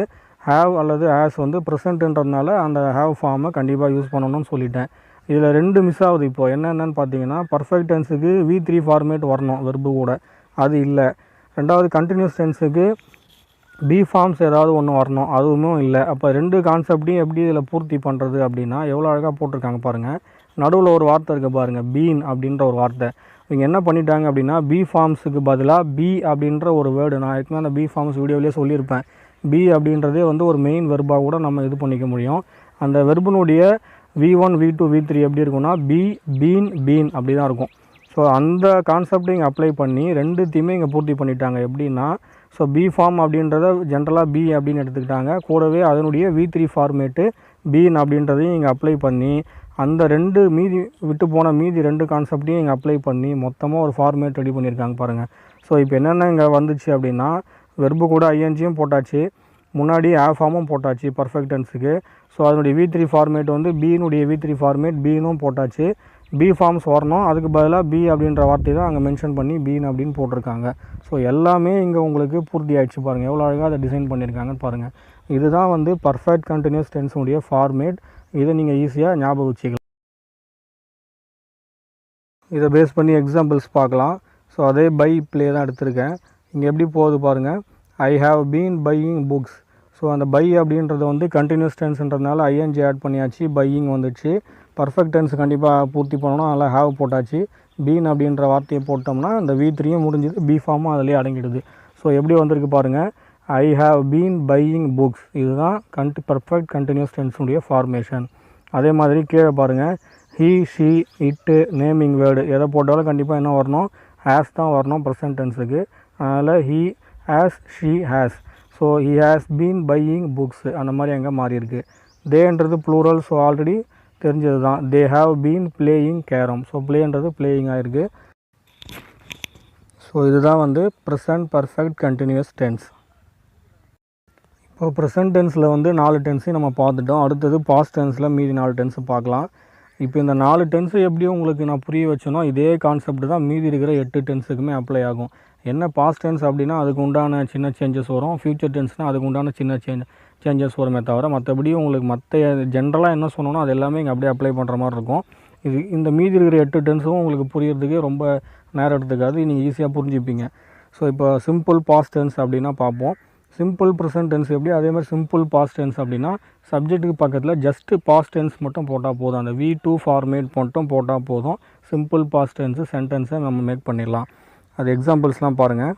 ஹேவ் அல்லது ஹேஸ் வந்து ப்ரெசென்ட்ன்றதுனால அந்த ஹேவ் ஃபார்மை கண்டிப்பாக யூஸ் பண்ணணும்னு சொல்லிட்டேன். இதில் 2 மிஸ் ஆகுது. இப்போது என்னென்னு பார்த்தீங்கன்னா பர்ஃபெக்ட் டென்ஸுக்கு V3 ஃபார்மேட் வரணும் வெர்பு கூட, அது இல்லை. ரெண்டாவது கண்டினியூஸ் டென்ஸுக்கு பி ஃபார்ம்ஸ் ஏதாவது ஒன்று வரணும், அதுவும் இல்லை. அப்போ 2 கான்செப்டையும் எப்படி இதில் பூர்த்தி பண்ணுறது அப்படின்னா எவ்வளோ அழகாக போட்டிருக்காங்க பாருங்கள். நடுவில் ஒரு வார்த்தை இருக்குது பாருங்கள், பீன் அப்படின்ற ஒரு வார்த்தை. இவங்க என்ன பண்ணிட்டாங்க அப்படின்னா பி ஃபார்ம்ஸுக்கு பதிலாக பி அப்படின்ற ஒரு வேர்டு, நான் ஏற்கனவே அந்த பி ஃபார்ம்ஸ் வீடியோவிலே சொல்லியிருப்பேன். பி அப்படின்றதே வந்து ஒரு மெயின் வெர்பாக கூட நம்ம இது பண்ணிக்க முடியும். அந்த வெர்புனுடைய V1 V2 V3 எப்படி இருக்குன்னா பி பீன் பீன் அப்படி தான் இருக்கும். ஸோ அந்த கான்செப்டை இங்கே அப்ளை பண்ணி 2த்தையுமே இங்கே பூர்த்தி பண்ணிட்டாங்க. எப்படின்னா ஸோ பி ஃபார்ம் அப்படின்றத ஜென்ரலாக பி அப்படின்னு எடுத்துக்கிட்டாங்க, கூடவே அதனுடைய V3 ஃபார்மேட்டு பீன் அப்படின்றதையும் இங்கே அப்ளை பண்ணி அந்த 2 மீதி விட்டு போன மீதி 2 கான்செப்டையும் இங்கே அப்ளை பண்ணி மொத்தமாக ஒரு ஃபார்மேட் ரெடி பண்ணியிருக்காங்க பாருங்கள். ஸோ இப்போ என்னென்ன இங்கே வந்துச்சு அப்படின்னா வெர்பு கூட ஐஎன்ஜியும் போட்டாச்சு, முன்னாடி ஹேவ் ஃபார்மும் போட்டாச்சு பர்ஃபெக்ட் டென்ஸுக்கு. ஸோ அதனுடைய V3 ஃபார்மேட் வந்து பீனுடைய V3 ஃபார்மேட் பீனும் போட்டாச்சு. பி ஃபார்ம்ஸ் வரணும், அதுக்கு பதிலாக பி அப்படின்ற வார்த்தை தான் அங்கே மென்ஷன் பண்ணி பீன் அப்படின்னு போட்டிருக்காங்க. ஸோ எல்லாமே இங்கே உங்களுக்கு பூர்த்தி ஆகிடுச்சு பாருங்கள், எவ்வளோ அழகாக அதை டிசைன் பண்ணியிருக்காங்கன்னு பாருங்கள். இதுதான் வந்து பர்ஃபெக்ட் கண்டினியூஸ் டென்ஸுடைய ஃபார்மேட். இதை நீங்கள் ஈஸியாக ஞாபகம் வச்சுக்கலாம். இதை பேஸ் பண்ணி எக்ஸாம்பிள்ஸ் பார்க்கலாம். ஸோ அதே பை ப்ளே தான் எடுத்திருக்கேன். இங்கே எப்படி போகுது பாருங்கள், ஐ have been buying books. So அந்த பை அப்படின்றது வந்து கண்டினியூஸ் டென்ஸ்ன்றதுனால ஐஎன்ஜி ஆட் பண்ணியாச்சு, பையிங் வந்துடுச்சு. பர்ஃபெக்ட் டென்ஸ் கண்டிப்பாக பூர்த்தி பண்ணணும், அதனால் ஹேவ் போட்டாச்சு. பீன் அப்படின்ற வார்த்தையை போட்டோம்னா இந்த V3யும் முடிஞ்சுது, பி ஃபார்மும் அதிலே அடங்கிடுது. ஸோ எப்படி வந்திருக்கு பாருங்கள், ஐ ஹாவ் பீன் பையிங் புக்ஸ். இதுதான் பர்ஃபெக்ட் கண்டினியூஸ் டென்ஸுடைய ஃபார்மேஷன். அதே மாதிரி கீழே பாருங்கள், ஹீ ஷீ இட்டு நேமிங் வேர்டு எதை போட்டாலும் கண்டிப்பாக என்ன வரணும், ஹேஸ் தான் வரணும் ப்ரெசன்ட் டென்ஸுக்கு. அதனால் he has she has. So he has been buying books அந்த மாதிரி அங்கே மாறி இருக்குது. தேன்றது ப்ளூரல், ஸோ ஆல்ரெடி தெரிஞ்சது தான். They have been playing carrom. So பிளேன்றது பிளேயிங் ஆகிருக்கு. ஸோ இதுதான் வந்து ப்ரெசன்ட் பர்ஃபெக்ட் கண்டினியூஸ் டென்ஸ். இப்போ ப்ரெசன்ட் டென்ஸில் வந்து 4 டென்ஸையும் நம்ம பார்த்துட்டோம். அடுத்தது பாஸ்ட் டென்ஸில் மீதி 4 டென்ஸு பார்க்கலாம். இப்போ இந்த 4 டென்ஸு எப்படியும் உங்களுக்கு நான் புரிய வச்சேனோ இதே கான்செப்ட் தான் மீதி இருக்கிற 8 டென்ஸுக்குமே அப்ளை ஆகும். என்ன பாஸ்ட் டென்ஸ் அப்படின்னா அதுக்கு உண்டான சின்ன சேஞ்சஸ் வரும், ஃப்யூச்சர் டென்ஸ்னால் அதுக்கு உண்டான சின்ன சேஞ்சஸ் வருமே தவிர மற்றபடி உங்களுக்கு மற்ற ஜென்ரலாக என்ன சொன்னோன்னா அது எல்லாமே இங்கே அப்படியே அப்ளை பண்ணுற மாதிரி இருக்கும். இந்த மீதி இருக்கிற 8 டென்ஸும் உங்களுக்கு புரியறதுக்கே ரொம்ப நேரம் எடுத்துக்காது, நீங்கள் ஈஸியாக புரிஞ்சுப்பீங்க. ஸோ இப்போ சிம்பிள் பாஸ்ட் டென்ஸ் அப்படின்னா பார்ப்போம். சிம்பிள் ப்ரெசன்ட் டென்ஸ் எப்படி, அதே மாதிரி சிம்பிள் பாஸ்ட் டென்ஸ் அப்படின்னா சப்ஜெக்ட்டுக்கு பக்கத்தில் ஜஸ்ட்டு பாஸ்ட் டென்ஸ் மட்டும் போட்டால் போதும், அந்த V2 ஃபார்மேட் மட்டும் போட்டால் போதும். சிம்பிள் பாஸ்ட் டென்ஸு சென்டென்ஸை நம்ம மேக் பண்ணிடலாம். அது எக்ஸாம்பிள்ஸ்லாம் பாருங்கள்.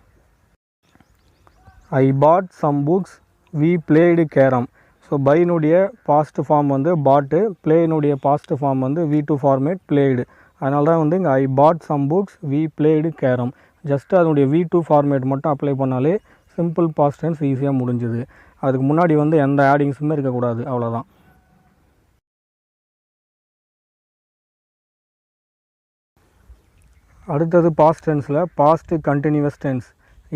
I bought some books, we played carrom. So பைனுடைய பாஸ்ட் ஃபார்ம் வந்து பாட்டு, பிளேனுடைய பாஸ்ட் ஃபார்ம் வந்து V2 ஃபார்மேட் பிளேடு. அதனால தான் வந்து இங்கே I bought some books we played carrom. Just அதனுடைய V2 ஃபார்மேட் மட்டும் அப்ளை பண்ணாலே சிம்பிள் பாஸ்ட் டென்ஸ் ஈஸியாக முடிஞ்சுது. அதுக்கு முன்னாடி வந்து எந்த ஆடிங்ஸுமே இருக்கக்கூடாது, அவ்வளோதான். அடுத்தது பாஸ்ட் டென்ஸில் பாஸ்ட் கண்டினியூஸ் டென்ஸ்.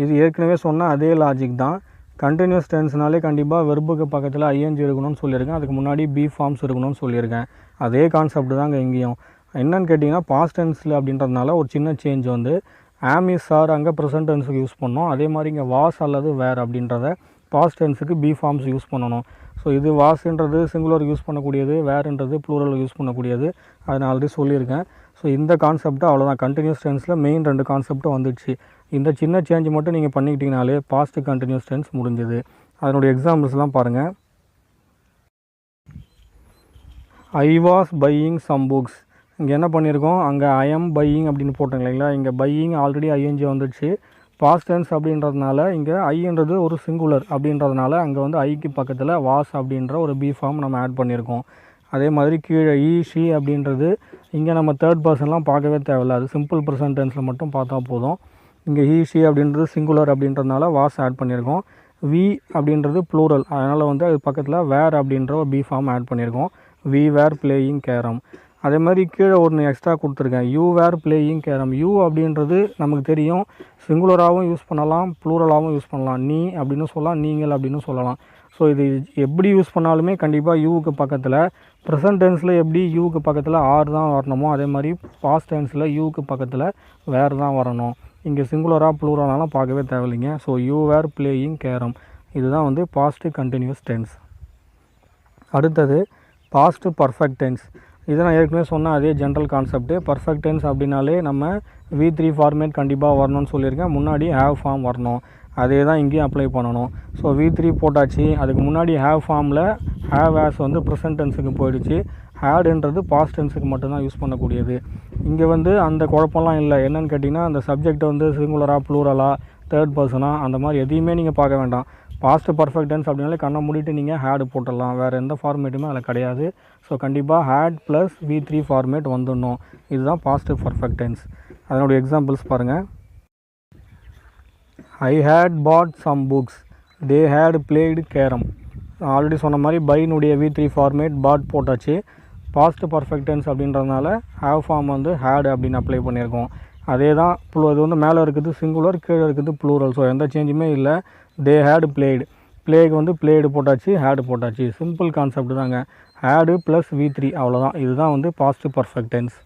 இது ஏற்கனவே சொன்னால் அதே லாஜிக் தான். கண்டினியூஸ் டென்ஸ்னாலே கண்டிப்பாக வெர்புக்கு பக்கத்தில் ஐஎன்ஜி இருக்கணும்னு சொல்லியிருக்கேன், அதுக்கு முன்னாடி பி ஃபார்ம்ஸ் இருக்கணும்னு சொல்லியிருக்கேன். அதே கான்செப்ட் தாங்க இங்கேயும். என்னென்னு கேட்டிங்கன்னா பாஸ்ட் டென்ஸில் அப்படின்றதுனால ஒரு சின்ன சேஞ்ச் வந்து ஆம் இஸ் ஆர் அங்கே ப்ரெசன்ட் டென்ஸுக்கு யூஸ் பண்ணோம், அதே மாதிரி இங்கே வாஸ் அல்லது வேர் அப்படின்றத பாஸ்ட் டென்ஸுக்கு பி ஃபார்ம்ஸ் யூஸ் பண்ணணும். ஸோ இது வாஸ்ன்றது சிங்குலர் யூஸ் பண்ணக்கூடியது, வேர்ன்றது ப்ளூரல் யூஸ் பண்ணக்கூடியது, அதை நான் ஆல்ரெடி சொல்லியிருக்கேன். ஸோ இந்த கான்செப்ட்டு அவ்வளோதான். கண்டினியூஸ் டென்ஸில் மெயின் 2 கான்செப்ட்டும் வந்துடுச்சு. இந்த சின்ன சேஞ்ச் மட்டும் நீங்கள் பண்ணிக்கிட்டீங்கனாலே பாஸ்ட் கண்டினியூஸ் டென்ஸ் முடிஞ்சுது. அதனுடைய எக்ஸாம்பிள்ஸ்லாம் பாருங்கள். I was buying some books. இங்கே என்ன பண்ணியிருக்கோம், அங்கே ஐ எம் பையிங் அப்படின்னு போட்டோம் இல்லைங்களா, இங்கே பையிங் ஆல்ரெடி ஐஎன்ஜி வந்துடுச்சு. பாஸ்ட் டென்ஸ் அப்படின்றதுனால இங்கே ஐன்றது ஒரு சிங்குலர் அப்படின்றதுனால அங்கே வந்து ஐக்கு பக்கத்தில் வாஸ் அப்படின்ற ஒரு பி ஃபார்ம் நம்ம ஆட் பண்ணியிருக்கோம். அதே மாதிரி கீழே ஈ ஷி அப்படின்றது இங்கே நம்ம தேர்ட் பர்சன்லாம் பார்க்கவே தேவையில்லை, அது சிம்பிள் ப்ரெசன்ட் டென்ஸில் மட்டும் பார்த்தா போதும். இங்கே ஈ ஷி அப்படின்றது சிங்குலர் அப்படின்றதுனால வாஸ் ஆட் பண்ணியிருக்கோம். வி அப்படின்றது ப்ளூரல், அதனால் வந்து அது பக்கத்தில் வேர் அப்படின்ற ஒரு பி ஃபார்ம் ஆட் பண்ணியிருக்கோம். We were playing carrom. அதே மாதிரி கீழே ஒன்று எக்ஸ்ட்ரா கொடுத்துருக்கேன், you were playing carrom. You அப்படின்றது நமக்கு தெரியும், சிங்குலராகவும் யூஸ் பண்ணலாம், ப்ளூரலாகவும் யூஸ் பண்ணலாம். நீ அப்படின்னு சொல்லலாம், நீங்கள் அப்படின்னு சொல்லலாம். ஸோ இது எப்படி யூஸ் பண்ணாலுமே கண்டிப்பாக யூவுக்கு பக்கத்தில் ப்ரெசன்ட் டென்ஸில் எப்படி யூவுக்கு பக்கத்தில் ஆர் தான் வரணுமோ அதே மாதிரி பாஸ்ட் டென்ஸில் யூவுக்கு பக்கத்தில் வேர் தான் வரணும். இங்கே சிங்குலராக ப்ளூரலாலாம் பார்க்கவே தேவையில்லைங்க. So you were playing carrom, இதுதான் வந்து பாஸ்ட்டு கண்டினியூஸ் டென்ஸ். அடுத்தது பாஸ்ட்டு பர்ஃபெக்ட் டென்ஸ். இதை நான் ஏற்கனவே சொன்ன அதே ஜென்ரல் கான்செப்ட்டு. பர்ஃபெக்ட் டென்ஸ் அப்படின்னாலே நம்ம V3 ஃபார்மேட் கண்டிப்பாக வரணும்னு சொல்லியிருக்கேன். முன்னாடி ஹேவ் ஃபார்ம் வரணும், அதே தான் இங்கேயும் அப்ளை பண்ணணும். ஸோ V3 போட்டாச்சு. அதுக்கு முன்னாடி ஹேவ் ஃபார்மில் ஹேவ் ஆஸ் வந்து ப்ரெசன்ட் டென்ஸுக்கு போயிடுச்சு. ஹேடுன்றது பாஸ்ட் டென்ஸுக்கு மட்டும்தான் யூஸ் பண்ணக்கூடியது. இங்கே வந்து அந்த குழப்பம்லாம் இல்லை. என்னென்னு கேட்டிங்கன்னா, அந்த சப்ஜெக்ட் வந்து சிங்குலராக ப்ளூரலாக தேர்ட் பர்சனாக அந்த மாதிரி எதையுமே நீங்கள் பார்க்க வேண்டாம். பாஸ்ட்டு பர்ஃபெக்ட் டென்ஸ் அப்படின்னாலே கண்ணை மூடிட்டு நீங்கள் ஹேடு போட்டுடலாம், வேறு எந்த ஃபார்மேட்டுமே அதில் கிடையாது. ஸோ கண்டிப்பாக ஹேட் ப்ளஸ் V3 ஃபார்மேட் வந்துடணும். இதுதான் பாஸ்ட்டு பர்ஃபெக்ட் டென்ஸ். அதனுடைய எக்ஸாம்பிள்ஸ் பாருங்கள். I had bought some books, they had played carrom. Already சொன்ன மாதிரி பைனுடைய V3 ஃபார்மேட் பாட் போட்டாச்சு. பாஸ்ட் பர்ஃபெக்ட் டென்ஸ் அப்படின்றதுனால ஹேவ் ஃபார்ம் வந்து ஹேடு அப்படின்னு அப்ளை பண்ணியிருக்கோம். அதே தான் இது வந்து மேலே இருக்குது சிங்குலர், கீழே இருக்குது ப்ளூரல். ஸோ எந்த சேஞ்சுமே இல்லை. தே ஹேடு பிளேடு, பிளேக்கு வந்து பிளேடு போட்டாச்சு, ஹேடு போட்டாச்சு. சிம்பிள் கான்செப்ட் தாங்க. ஹேடு ப்ளஸ் V3 அவ்வளோதான். இதுதான் வந்து பாஸ்ட் பர்ஃபெக்ட் டென்ஸ்.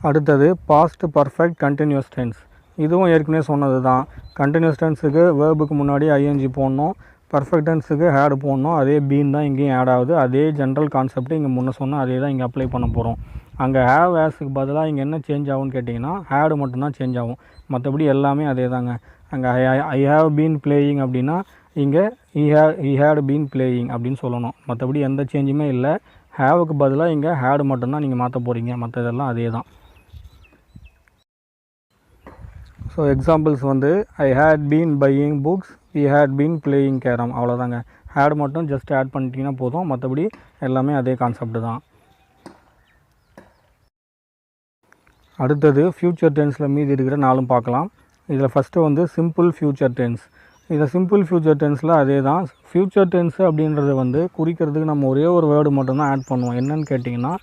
அடுத்தது பாஸ்ட் பர்ஃபெக்ட் கண்டினியூஸ் டென்ஸ். இதுவும் ஏற்கனவே சொன்னது தான். கண்டினியூஸ் டென்ஸுக்கு வேர்புக்கு முன்னாடி ING போடணும், பர்ஃபெக்ட் டென்ஸுக்கு ஹேடு போடணும். அதே பீன் தான் இங்கேயும் ஆட் ஆகுது. அதே ஜென்ரல் கான்செப்ட் இங்கே முன்ன சொன்னால் அதே தான் இங்கே அப்ளை பண்ண போகிறோம். அங்கே ஹேவ் ஆஸுக்கு பதிலாக இங்கே என்ன சேஞ்ச் ஆகும்னு கேட்டிங்கன்னா ஹேடு மட்டும்தான் சேஞ்ச் ஆகும், மற்றபடி எல்லாமே அதே தாங்க. அங்கே ஐ ஹேவ் பீன் பிளேயிங் அப்படின்னா இங்கே ஹி ஹேட் பீன் பிளேயிங் அப்படின்னு சொல்லணும். மற்றபடி எந்த சேஞ்சுமே இல்லை. ஹேவுக்கு பதிலாக இங்கே ஹேடு மட்டும்தான் நீங்கள் மாற்ற போகிறீங்க, மற்றதெல்லாம் அதே தான். ஸோ எக்ஸாம்பிள்ஸ் வந்து I had been buying books, we had been playing carrom. அவ்வளோதாங்க. ஹேட் மட்டும் ஜஸ்ட் ஆட் பண்ணிட்டீங்கன்னா போதும், மற்றபடி எல்லாமே அதே கான்செப்ட் தான். அடுத்தது ஃப்யூச்சர் டென்ஸில் மீதி இருக்கிற நாளும் பார்க்கலாம். இதில் ஃபஸ்ட்டு வந்து சிம்பிள் ஃப்யூச்சர் டென்ஸ். இதில் சிம்பிள் ஃப்யூச்சர் டென்ஸில் அதே தான். ஃப்யூச்சர் டென்ஸு அப்படின்றத வந்து குறிக்கிறதுக்கு நம்ம ஒரே ஒரு வேர்டு மட்டும்தான் ஆட் பண்ணுவோம். என்னன்னு கேட்டிங்கன்னா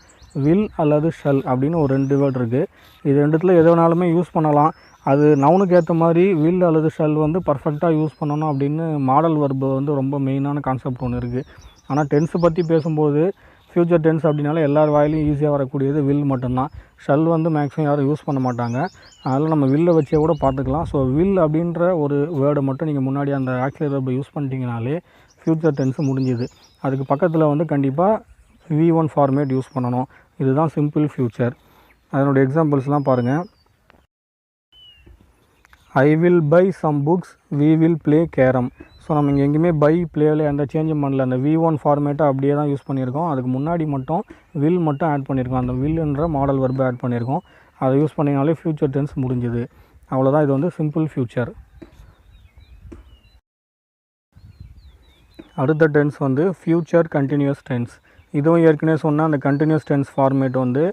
வில் அல்லது ஷல் அப்படின்னு ஒரு 2 வேர்டு இருக்குது. இது ரெண்டுத்தில் எது வேணாலுமே யூஸ் பண்ணலாம். அது நவுனுக்கு ஏற்ற மாதிரி வில் அல்லது ஷல் வந்து பர்ஃபெக்டாக யூஸ் பண்ணணும் அப்படின்னு மாடல் வர்பு வந்து ரொம்ப மெயினான கான்செப்ட் ஒன்று இருக்குது. ஆனால் டென்ஸை பற்றி பேசும்போது ஃப்யூச்சர் டென்ஸ் அப்படின்னால எல்லார் வாயிலையும் ஈஸியாக வரக்கூடியது வில் மட்டும்தான். ஷல் வந்து மேக்ஸிமம் யாரும் யூஸ் பண்ண மாட்டாங்க. அதனால் நம்ம வில்லை வச்சே கூட பார்த்துக்கலாம். ஸோ வில் அப்படின்ற ஒரு வேர்டை மட்டும் நீங்கள் முன்னாடி அந்த ஆக்சிலரி வெர்பை யூஸ் பண்ணிட்டீங்கனாலே ஃப்யூச்சர் டென்ஸ் முடிஞ்சுது. அதுக்கு பக்கத்தில் வந்து கண்டிப்பாக V1 ஃபார்மேட் யூஸ் பண்ணணும். இதுதான் சிம்பிள் ஃப்யூச்சர். அதனுடைய எக்ஸாம்பிள்ஸ்லாம் பாருங்கள். I will buy some books, we will play carrom. So நம்ம இங்கே எங்கேயுமே பை ப்ளேவில் எந்த சேஞ்சும் பண்ணல. அந்த V1 ஃபார்மேட்டை அப்படியே தான் யூஸ் பண்ணியிருக்கோம். அதுக்கு முன்னாடி மட்டும் வில் மட்டும் ஆட் பண்ணியிருக்கோம். அந்த வில்லுன்ற மாடல் வெர்பை ஆட் பண்ணியிருக்கோம். அதை யூஸ் பண்ணினாலே ஃப்யூச்சர் டென்ஸ் முடிஞ்சுது. அவ்வளோதான். இது வந்து சிம்பிள் ஃப்யூச்சர். அடுத்த டென்ஸ் வந்து ஃப்யூச்சர் கண்டினியூஸ் டென்ஸ். இதுவும் ஏற்கனவே சொன்னால் அந்த கண்டினியூஸ் டென்ஸ் ஃபார்மேட் வந்து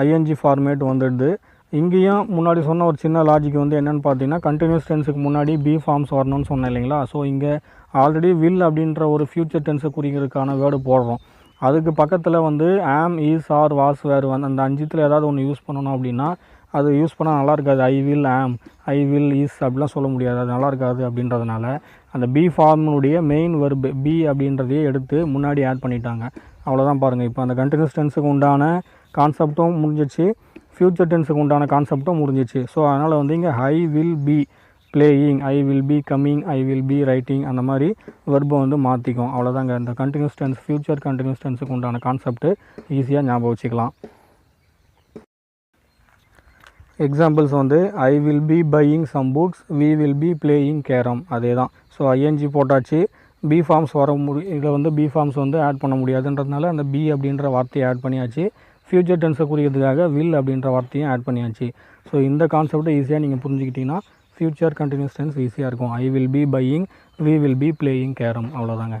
ING ஃபார்மேட் வந்துடுது. இங்கேயும் முன்னாடி சொன்ன ஒரு சின்ன லாஜிக் வந்து என்னென்னு பார்த்தீங்கன்னா கண்டினியூஸ் டென்ஸுக்கு முன்னாடி பி ஃபார்ம்ஸ் வரணும்னு சொன்னேன் இல்லைங்களா. ஸோ இங்கே ஆல்ரெடி வில் அப்படின்ற ஒரு ஃப்யூச்சர் டென்ஸை குறிக்கிறதுக்கான வேர்டு போடுறோம். அதுக்கு பக்கத்தில் வந்து ஆம், இஸ், ஆர், வாஸ், வேர் வந்து அந்த 5த்தில் ஏதாவது ஒன்று யூஸ் பண்ணணும் அப்படின்னா அது யூஸ் பண்ணால் நல்லா இருக்காது. ஐ வில், ஆம், ஐ வில், இஸ் அப்படிலாம் சொல்ல முடியாது. அது நல்லா இருக்காது. அப்படின்றதுனால அந்த பி ஃபார்முடைய மெயின் வெர்பு பி அப்படின்றதையே எடுத்து முன்னாடி ஆட் பண்ணிட்டாங்க. அவ்வளோதான். பாருங்கள், இப்போ அந்த கண்டினியூஸ் டென்ஸுக்கு உண்டான கான்செப்டும் முடிஞ்சிச்சு, ஃப்யூச்சர் டென்ஸுக்கு உண்டான கான்செப்டும் முடிஞ்சிச்சு. ஸோ அதனால் வந்து இங்கே I will be playing, I will be coming, I will be writing அந்த மாதிரி வெர்பை வந்து மாற்றிக்கும். அவ்வளோதாங்க. இந்த கண்டினியூஸ் டென்ஸ் ஃப்யூச்சர் கண்டினியூஸ் டென்ஸுக்கு உண்டான கான்செப்ட்டு ஈஸியாக ஞாபகம் வச்சுக்கலாம். எக்ஸாம்பிள்ஸ் வந்து I will be buying some books, we will be playing carrom. அதே தான். ஸோ ING போட்டாச்சு. பி ஃபார்ம்ஸ் வர இதில் வந்து பி ஃபார்ம்ஸ் வந்து ஆட் பண்ண முடியாதுன்றதுனால அந்த பி அப்படின்ற வார்த்தையை ஆட் பண்ணியாச்சு. ஃப்யூச்சர் டென்ஸை குறிக்கிறதுக்காக வில் அப்படின்ற வார்த்தையும் ஆட் பண்ணியாச்சு. ஸோ இந்த கான்செப்டை ஈஸியாக நீங்கள் புரிஞ்சுக்கிட்டிங்கன்னா ஃப்யூச்சர் கண்டினியூஸ் டென்ஸ் ஈஸியாக இருக்கும். I will be buying, we will be playing carrom. அவ்வளோதாங்க.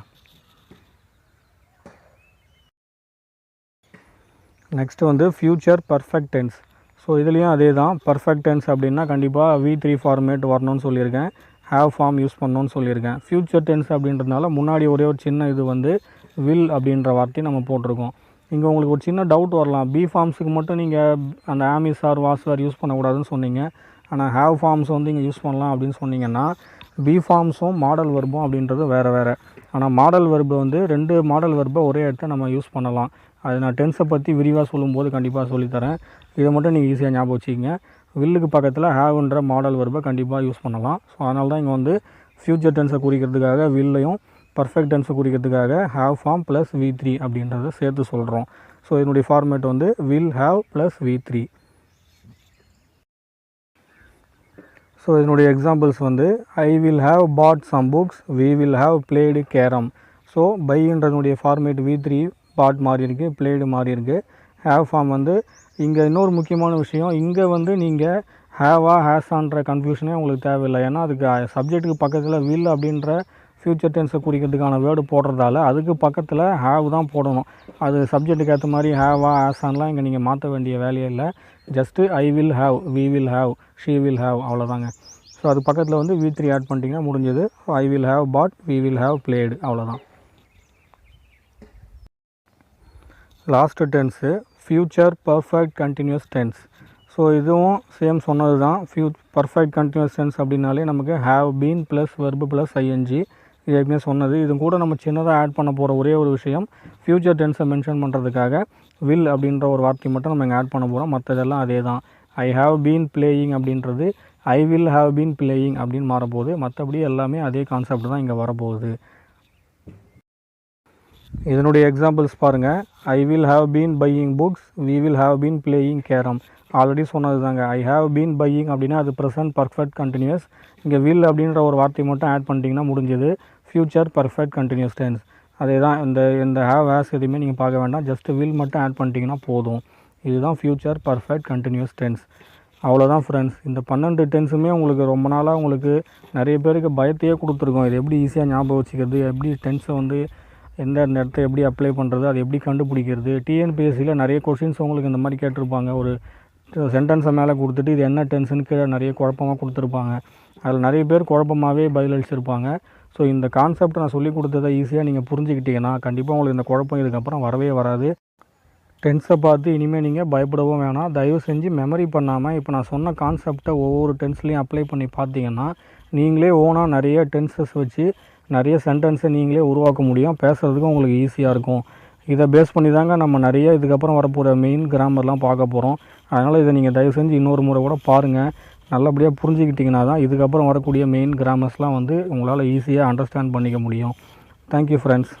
நெக்ஸ்ட் வந்து ஃப்யூச்சர் பர்ஃபெக்ட் டென்ஸ். ஸோ இதுலேயும் அதே தான். பர்ஃபெக்ட் டென்ஸ் அப்படின்னா கண்டிப்பாக V3 ஃபார்மேட் வரணும்னு சொல்லியிருக்கேன். ஹேவ் ஃபார்ம் யூஸ் பண்ணணும்னு சொல்லியிருக்கேன். ஃப்யூச்சர் டென்ஸ் அப்படின்றதுனால முன்னாடி ஒரே ஒரு சின்ன இது வந்து வில் அப்படின்ற வார்த்தையை நம்ம போட்டிருக்கோம். இங்கே உங்களுக்கு ஒரு சின்ன டவுட் வரலாம், பி ஃபார்ம்ஸுக்கு மட்டும் நீங்கள் அந்த ஆமிஸ் ஆர் வாஸ் ஆர் யூஸ் பண்ணக்கூடாதுன்னு சொன்னீங்க, ஆனால் ஹேவ் ஃபார்ம்ஸ் வந்து இங்கே யூஸ் பண்ணலாம் அப்படின்னு சொன்னீங்கன்னா, பி ஃபார்ம்ஸும் மாடல் வெர்பும் அப்படின்றது வேறு. ஆனால் மாடல் வெர்பு வந்து 2 மாடல் வெர்பை ஒரே இடத்த நம்ம யூஸ் பண்ணலாம். அது நான் டென்ஸை பற்றி விரிவாக சொல்லும்போது கண்டிப்பாக சொல்லித்தரேன். இதை மட்டும் நீங்கள் ஈஸியாக ஞாபகம் வச்சுக்கிங்க. வில்லுக்கு பக்கத்தில் ஹேவ்ன்ற மாடல் வெர்பை கண்டிப்பாக யூஸ் பண்ணலாம். ஸோ அதனால தான் இங்கே வந்து ஃப்யூச்சர் டென்ஸை குறிக்கிறதுக்காக வில்லையும் பர்ஃபெக்ட் டென்ஸை குறிக்கிறதுக்காக ஹேவ் ஃபார்ம் ப்ளஸ் V3 அப்படின்றத சேர்த்து சொல்கிறோம். ஸோ இதனுடைய ஃபார்மேட் வந்து will have plus V3. So இதனுடைய எக்ஸாம்பிள்ஸ் வந்து I will have bought some books, we will have played carrom. So பைன்றதுனுடைய ஃபார்மேட் V3 பாட் மாறி இருக்குது, பிளேடு மாறி இருக்குது. ஹேவ் ஃபார்ம் வந்து இங்கே இன்னொரு முக்கியமான விஷயம், இங்கே வந்து நீங்கள் ஹேவா ஹேஸான்ற கன்ஃபியூஷனே உங்களுக்கு தேவையில்லை. ஏன்னா அதுக்கு சப்ஜெக்ட்டுக்கு பக்கத்தில் வில் அப்படின்ற ஃப்யூச்சர் டென்ஸை குறிக்கிறதுக்கான வேர்டு போடுறதால அதுக்கு பக்கத்தில் ஹேவ் தான் போடணும். அது சப்ஜெக்ட்டுக்கு ஏற்ற மாதிரி ஹேவா ஹேஸான்லாம் இங்கே நீங்கள் மாற்ற வேண்டிய வேலையே இல்லை. Just I will have, we will have, she will have, அவ்வளோதாங்க. ஸோ அது பக்கத்தில் வந்து V3 ஆட் பண்ணிட்டீங்கன்னா முடிஞ்சது. I will have bought, we will have played, அவ்வளோதான். Last tense future perfect continuous tense. So இதுவும் சேம் சொன்னது தான். பர்ஃபெக்ட் கண்டினியூஸ் டென்ஸ் அப்படின்னாலே நமக்கு have been plus verb plus ING, இது ஏற்கனவே சொன்னது. இது கூட நம்ம சின்னதாக ஆட் பண்ண போகிற ஒரே ஒரு விஷயம், ஃப்யூச்சர் டென்ஸை மென்ஷன் பண்ணுறதுக்காக வில் அப்படின்ற ஒரு வார்த்தை மட்டும் நம்ம இங்கே ஆட் பண்ண போகிறோம். மற்றதெல்லாம் அதே தான். ஐ ஹாவ் பீன் பிளேயிங் அப்படின்றது ஐ வில் ஹாவ் பீன் பிளேயிங் அப்படின்னு மாறப்போகுது. மற்றபடி எல்லாமே அதே கான்செப்ட் தான் இங்கே வரப்போகுது. இதனுடைய எக்ஸாம்பிள்ஸ் பாருங்கள். I will have been buying books, we will have been playing carrom. Already சொன்னது தாங்க. ஐ ஹாவ் பீன் பையிங் அப்படின்னா அது ப்ரெசன்ட் பர்ஃபெக்ட் கண்டினியூஸ். இங்கே வில் அப்படின்ற ஒரு வார்த்தை மட்டும் ஆட் பண்ணிட்டீங்கன்னா முடிஞ்சது, ஃப்யூச்சர் பர்ஃபெக்ட் கண்டினியூஸ் டென்ஸ். அதே தான். இந்த ஹேவ் ஹேஸ் எதுவுமே நீங்கள் பார்க்க வேண்டாம், ஜஸ்ட் வில் மட்டும் ஆட் பண்ணிட்டீங்கன்னா போதும். இதுதான் ஃப்யூச்சர் பர்ஃபெக்ட் கண்டினியூஸ் டென்ஸ். அவ்வளோதான் ஃப்ரெண்ட்ஸ். இந்த 12 டென்ஸுமே உங்களுக்கு ரொம்ப நாளாக உங்களுக்கு நிறைய பேருக்கு பயத்தையே கொடுத்துருக்கோம். இது எப்படி ஈஸியாக ஞாபகம் வச்சுக்கிறது, எப்படி டென்ஸை வந்து எந்த இடத்த எப்படி அப்ளை பண்ணுறது, அது எப்படி கண்டுபிடிக்கிறது. டிஎன்பிஎஸ்சியில் நிறைய கொஷின்ஸ் உங்களுக்கு இந்த மாதிரி கேட்டிருப்பாங்க. ஒரு சென்டென்ஸை மேலே கொடுத்துட்டு இது என்ன டென்ஸுன்னு கீழே நிறைய குழப்பமாக கொடுத்துருப்பாங்க. அதில் நிறைய பேர் குழப்பமாகவே பதிலளிச்சிருப்பாங்க. ஸோ இந்த கான்செப்ட் நான் சொல்லி கொடுத்ததை ஈஸியாக நீங்கள் புரிஞ்சுக்கிட்டீங்கன்னா கண்டிப்பாக உங்களுக்கு இந்த குழப்பம் இதுக்கப்புறம் வரவே வராது. டென்ஸை பார்த்து இனிமேல் நீங்கள் பயப்படவும் வேணாம். தயவு செஞ்சு மெமரி பண்ணாமல் இப்போ நான் சொன்ன கான்செப்டை ஒவ்வொரு டென்ஸ்லேயும் அப்ளை பண்ணி பார்த்தீங்கன்னா நீங்களே ஓனாக நிறைய டென்சஸ் வச்சு நிறைய சென்டென்ஸை நீங்களே உருவாக்க முடியும். பேசுகிறதுக்கும் உங்களுக்கு ஈஸியாக இருக்கும். இதை பேஸ் பண்ணி தாங்க நம்ம நிறைய இதுக்கப்புறம் வரப்போகிற மெயின் கிராமர்லாம் பார்க்க போகிறோம். அதனால் இதை நீங்கள் தயவு செஞ்சு இன்னொரு முறை கூட பாருங்கள். நல்லபடியாக புரிஞ்சுக்கிட்டிங்கன்னா தான் இதுக்கப்புறம் வரக்கூடிய மெயின் கிராமர்ஸ்லாம் வந்து உங்களால் ஈஸியாக அண்டர்ஸ்டாண்ட் பண்ணிக்க முடியும். Thank you friends.